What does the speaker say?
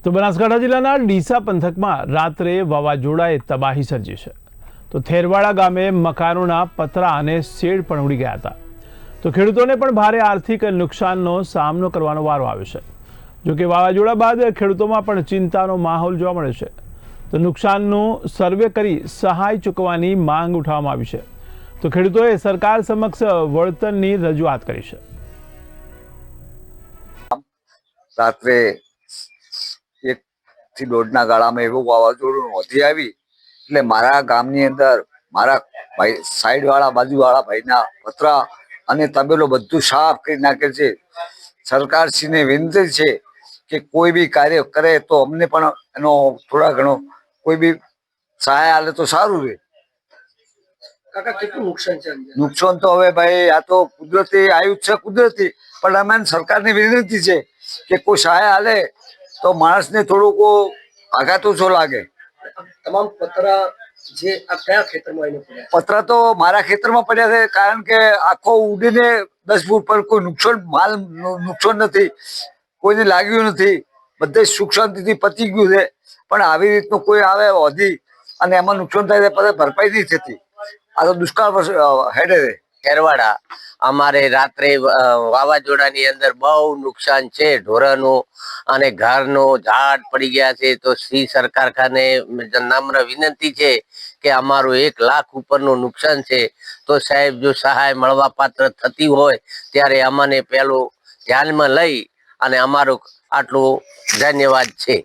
તો બનાસકાંઠા જિલ્લાના ડીસા પંથકમાં રાત્રે વાવાઝોડાએ તબાહી સર્જી છે. તો થેરવાડા ગામે મકાનોના પતરા અને શેડ પણ ઉડી ગયા હતા. તો ખેડૂતોને પણ ભારે આર્થિક નુકસાનનો સામનો કરવાનો વારો આવ્યો છે. જો કે વાવાઝોડા બાદ ખેડૂતોમાં પણ ચિંતાનો માહોલ જોવા મળે છે. તો નુકસાનનું સર્વે કરી સહાય ચૂકવવાની માંગ ઉઠાવવામાં આવી છે. તો ખેડૂતોએ સરકાર સમક્ષ વળતરની રજૂઆત કરી છે. રાત્રે 1 થી 1.5 ગાળામાં એવું વાવાઝોડું વધી આવી એટલે મારા ગામની અંદર મારા ભાઈ સાઈડ વાળા બાજુવાળા ભાઈના પતરા અને તબેલો બધું સાફ કરી નાખે છે. સરકારશ્રીને વિનંતી છે કે કોઈ બી કાર્ય કરે તો અમને પણ એનો થોડા ઘણો કોઈ બી સહાય આલે તો સારું રહે. કાકા કેટલું નુકસાન છે? નુકસાન તો હવે ભાઈ આ તો કુદરતી આવ્યું છે, કુદરતી, પણ અમે સરકારને વિનંતી છે કે કોઈ સહાય આલે તો માણસને થોડુંક આઘાત ઓછો લાગે. તમામ પતરા જે આ કયા ખેતરમાં આવીને પડ્યા? પતરા તો મારા ખેતરમાં પડ્યા છે, કારણ કે આખો ઉડીને 10 ફૂટ પર કોઈ નુકસાન માલ નુકસાન નથી, કોઈને લાગ્યું નથી, બધે સુખ શાંતિથી પતી ગયું છે. પણ આવી રીતનું કોઈ આવે વધી અને એમાં નુકસાન થાય પછી ભરપાઈ નહીં થતી. આ તો દુષ્કાળ હેડે છે. થેરવાડા અમારે રાત્રે વાવાઝોડાની અંદર બહુ નુકસાન છે, ઢોરાનું અને ઘરનું ઝાડ પડી ગયા છે. તો શ્રી સરકાર ખાને નમ્ર વિનંતી છે કે અમારું 1 લાખ ઉપરનું નુકસાન છે. તો સાહેબ જો સહાય મળવા પાત્ર થતી હોય ત્યારે અમને પેલું ધ્યાનમાં લઈ અને અમારું આટલું ધન્યવાદ છે.